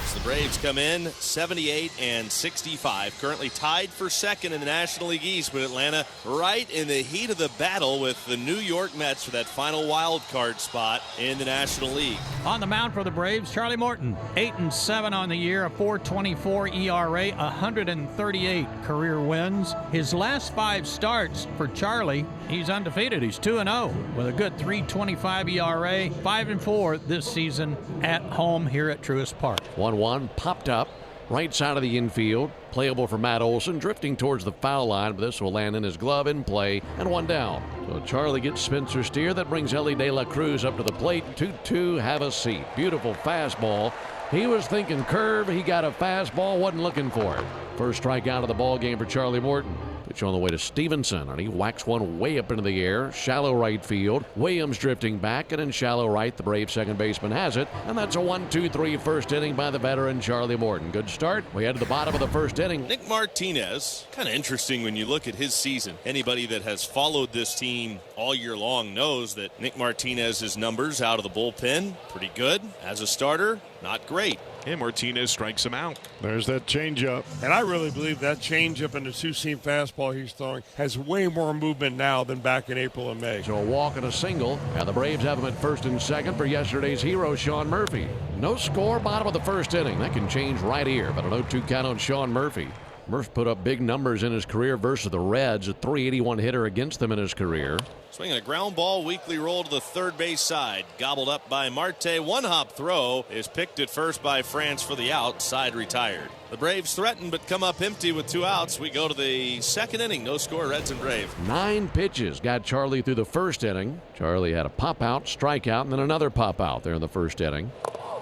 Braves. The Braves come in 78 and 65, currently tied for second in the National League East, but Atlanta right in the heat of the battle with the New York Mets for that final wild card spot in the National League. On the mound for the Braves, Charlie Morton, 8-7 on the year, a 4.24 ERA, 138 career wins. His last 5 starts for Charlie, he's undefeated. He's 2-0 with a good 3.25 ERA, 5-4 this season at home here at Truist Park. 1-1 popped up right side of the infield, playable for Matt Olson, drifting towards the foul line, but this will land in his glove in play, and 1 down. So Charlie gets Spencer Steer. That brings Elly De La Cruz up to the plate. 2-2, have a seat. Beautiful fastball. He was thinking curve. He got a fastball, wasn't looking for it. First strikeout of the ball game for Charlie Morton. Pitch on the way to Stevenson, and he whacks one way up into the air. Shallow right field. Williams drifting back, and in shallow right, the Braves second baseman has it. And that's a 1-2-3 first inning by the veteran Charlie Morton. Good start. We head to the bottom of the first inning. Nick Martinez, kind of interesting when you look at his season. Anybody that has followed this team all year long knows that Nick Martinez's numbers out of the bullpen, pretty good. As a starter, not great. And Martinez strikes him out. There's that changeup. And I really believe that changeup and the two-seam fastball he's throwing has way more movement now than back in April and May. So a walk and a single. And the Braves have him at first and second for yesterday's hero, Sean Murphy. No score, bottom of the first inning. That can change right here, but an 0-2 count on Sean Murphy. Murph put up big numbers in his career versus the Reds, a .381 hitter against them in his career. Swinging a ground ball, weakly roll to the third base side. Gobbled up by Marte. One-hop throw is picked at first by France for the out. Side retired. The Braves threaten but come up empty with 2 outs. We go to the second inning. No score, Reds and Braves. 9 pitches got Charlie through the first inning. Charlie had a pop-out, strikeout, and then another pop-out there in the first inning.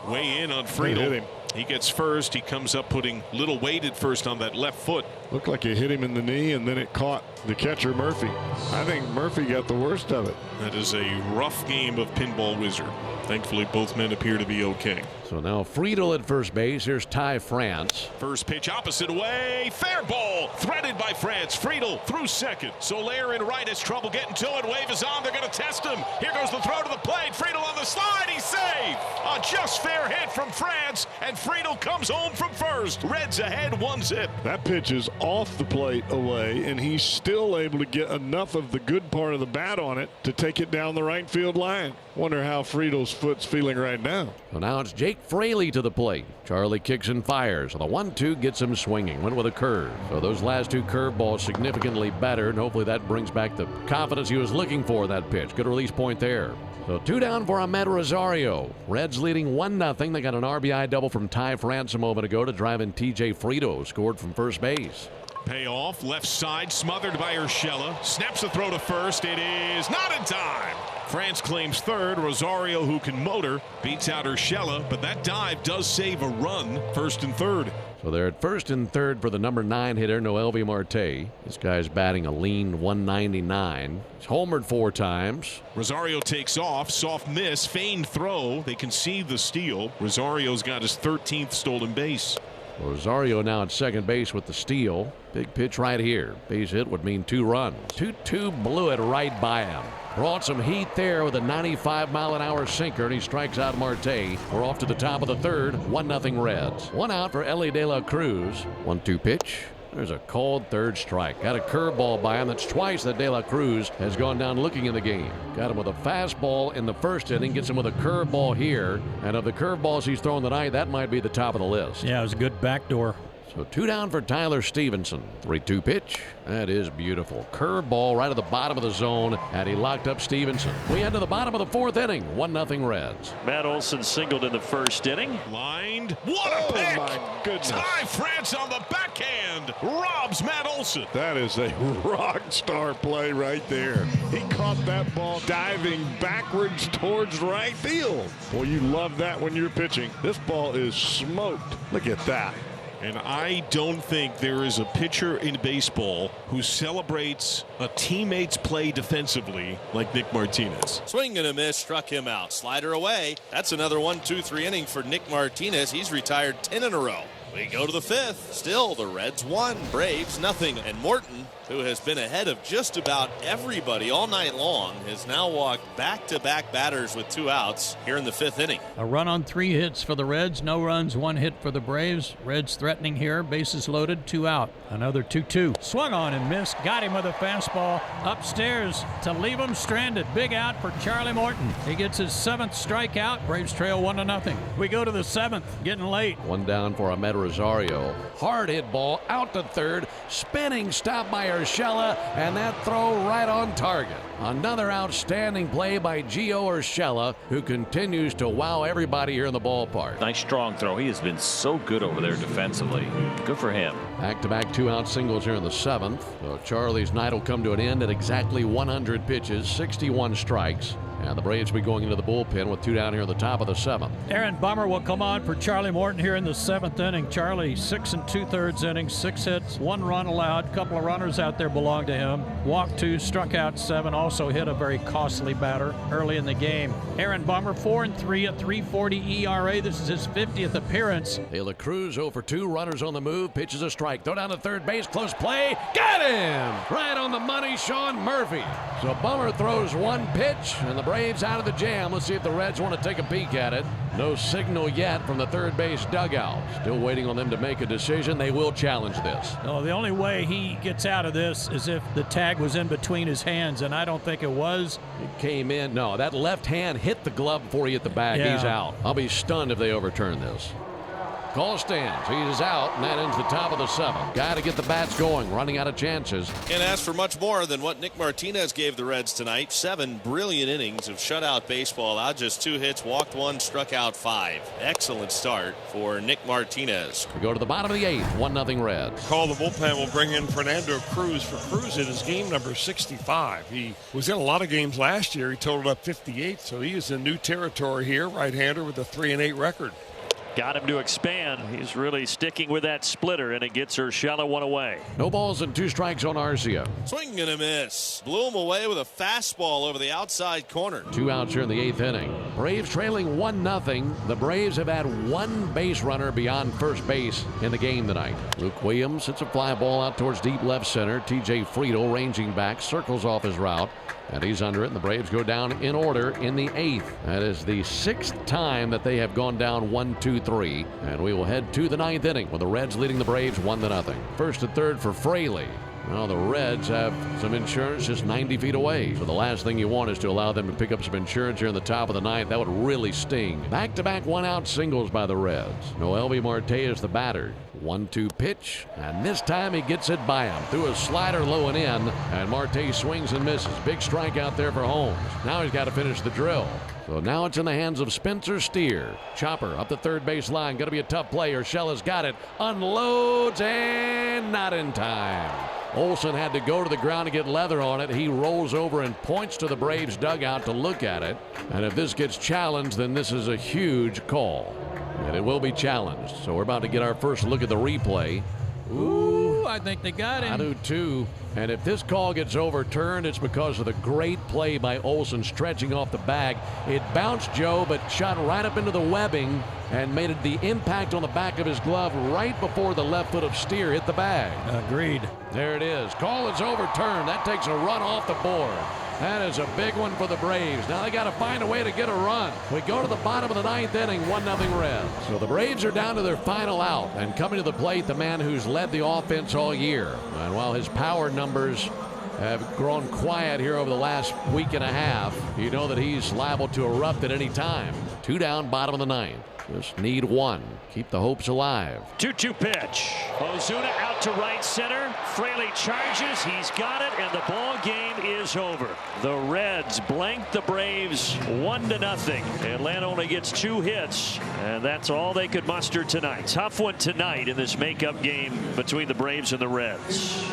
Way in on Friedel. He gets first. He comes up putting little weight at first on that left foot. Looked like it hit him in the knee, and then it caught the catcher Murphy. I think Murphy got the worst of it. That is a rough game of Pinball Wizard. Thankfully, both men appear to be okay. So now Friedel at first base. Here's Ty France. First pitch opposite way. Fair ball. Threaded by France. Friedel through second. Soler in right has trouble getting to it. Wave is on. They're going to test him. Here goes the throw to the plate. Friedel on the slide. He's saved. A just fair hit from France. And Friedel comes home from first. Reds ahead 1-0. That pitch is off the plate away, and he's still able to get enough of the good part of the bat on it to take it down the right field line. Wonder how Friedel's foot's feeling right now. So now it's Jake Fraley to the plate. Charlie kicks and fires. So the 1-2 gets him swinging. Went with a curve. So those last 2 curveballs significantly better, and hopefully that brings back the confidence he was looking for that pitch. Good release point there. So 2 down for Ahmed Rosario. Reds leading 1-0. They got an RBI double from Ty France a moment ago to drive in TJ Friedel. Scored from first base. Payoff, left side, smothered by Urshela. Snaps a throw to first. It is not in time. France claims third. Rosario, who can motor, beats out Urshela, but that dive does save a run. First and third. So they're at first and third for the number 9 hitter, Noelvi Marte. This guy's batting a lean 199. He's homered 4 times. Rosario takes off. Soft miss. Feigned throw. They concede the steal. Rosario's got his 13th stolen base. Rosario now at second base with the steal. Big pitch right here. Base hit would mean 2 runs. 2-2 blew it right by him. Brought some heat there with a 95-mile-an-hour sinker, and he strikes out Marte. We're off to the top of the third. 1-0 Reds. 1 out for Elly De La Cruz. 1-2 pitch. There's a called third strike. Got a curveball by him. That's twice that De La Cruz has gone down looking in the game. Got him with a fastball in the first inning. Gets him with a curveball here. And of the curveballs he's thrown tonight, that might be the top of the list. Yeah, it was a good backdoor. So 2 down for Tyler Stevenson. 3-2 pitch. That is beautiful. Curveball right at the bottom of the zone, and he locked up Stevenson. We head to the bottom of the 4th inning. 1-0 Reds. Matt Olson singled in the first inning. Lined. What a pick! My goodness. Ty France on the backhand robs Matt Olson. That is a rock star play right there. He caught that ball diving backwards towards right field. Boy, you love that when you're pitching. This ball is smoked. Look at that. And I don't think there is a pitcher in baseball who celebrates a teammate's play defensively like Nick Martinez. Swing and a miss, struck him out. Slider away. That's another 1-2-3 inning for Nick Martinez. He's retired 10 in a row. We go to the fifth. Still, the Reds 1, Braves nothing. And Morton, who has been ahead of just about everybody all night long, has now walked back-to-back batters with 2 outs here in the 5th inning. A run on 3 hits for the Reds. No runs, 1 hit for the Braves. Reds threatening here. Bases loaded, 2 out. Another 2-2. Swung on and missed. Got him with a fastball upstairs to leave him stranded. Big out for Charlie Morton. He gets his 7th strikeout. Braves trail 1-0. We go to the 7th. Getting late. One down for Ahmed Rosario. Hard hit ball out to third. Spinning stop by Urshela, and that throw right on target. Another outstanding play by Gio Urshela, who continues to wow everybody here in the ballpark. Nice strong throw. He has been so good over there defensively. Good for him. Back-to-back 2-out singles here in the 7th. So Charlie's night will come to an end at exactly 100 pitches, 61 strikes. And the Braves will be going into the bullpen with 2 down here at the top of the 7th. Aaron Bummer will come on for Charlie Morton here in the 7th inning. Charlie, 6 2/3 innings, 6 hits, 1 run allowed. Couple of runners out there belong to him. Walked 2, struck out 7. Also hit a very costly batter early in the game. Aaron Bummer, 4-3, a 3.40 ERA. This is his 50th appearance. De La Cruz 0 for 2, runners on the move, pitches a strike. Throw down to third base, close play. Got him! Right on the money, Sean Murphy. So Bummer throws 1 pitch, and the Braves out of the jam. Let's see if the Reds want to take a peek at it. No signal yet from the third base dugout. Still waiting on them to make a decision. They will challenge this. No, the only way he gets out of this is if the tag was in between his hands, and I don't think it was. It came in. No, that left hand hit the glove before he hit the bag. Yeah. He's out. I'll be stunned if they overturn this. Call stands. He's out, and that ends the top of the 7th. Got to get the bats going, running out of chances. Can't ask for much more than what Nick Martinez gave the Reds tonight. 7 brilliant innings of shutout baseball. Out just 2 hits, walked 1, struck out 5. Excellent start for Nick Martinez. We go to the bottom of the 8th, 1-0 Reds. Call the bullpen will bring in Fernando Cruz for Cruz. It is game number 65. He was in a lot of games last year. He totaled up 58, so he is in new territory here. Right-hander with a 3-8 record. Got him to expand. He's really sticking with that splitter, and it gets Urshela 1 away. No balls and 2 strikes on Arcia. Swing and a miss. Blew him away with a fastball over the outside corner. 2 outs here in the 8th inning. Braves trailing 1-0. The Braves have had 1 base runner beyond first base in the game tonight. Luke Williams hits a fly ball out towards deep left center. TJ Friedel ranging back, circles off his route, and he's under it, and the Braves go down in order in the 8th. That is the 6th time that they have gone down 1-2-3. And we will head to the 9th inning with the Reds leading the Braves 1-0. First and third for Fraley. Well, the Reds have some insurance just 90 feet away. So the last thing you want is to allow them to pick up some insurance here in the top of the 9th. That would really sting. Back-to-back 1-out singles by the Reds. Noelvi Marte is the batter. 1-2 pitch, and this time he gets it by him. Threw a slider low and in, and Marte swings and misses. Big strike out there for Holmes. Now he's got to finish the drill. So now it's in the hands of Spencer Steer. Chopper up the third base line. Going to be a tough play. Urshela's got it. Unloads, and not in time. Olsen had to go to the ground to get leather on it. He rolls over and points to the Braves dugout to look at it. And if this gets challenged, then this is a huge call. And it will be challenged. So we're about to get our first look at the replay. Ooh, I think they got him. I do too. And if this call gets overturned, it's because of the great play by Olsen stretching off the bag. It bounced Joe, but shot right up into the webbing and made it the impact on the back of his glove right before the left foot of Steer hit the bag. Agreed. There it is. Call is overturned. That takes a run off the board. That is a big one for the Braves. Now they got to find a way to get a run. We go to the bottom of the 9th inning, 1-0 Reds. So the Braves are down to their final out, and coming to the plate, the man who's led the offense all year. And while his power numbers have grown quiet here over the last week and a half, you know that he's liable to erupt at any time. 2 down, bottom of the 9th. Just need 1. Keep the hopes alive. 2-2 pitch. Ozuna out to right center. Fraley charges. He's got it, and the ball game is over. The Reds blank the Braves 1-0. Atlanta only gets 2 hits, and that's all they could muster tonight. Tough one tonight in this makeup game between the Braves and the Reds.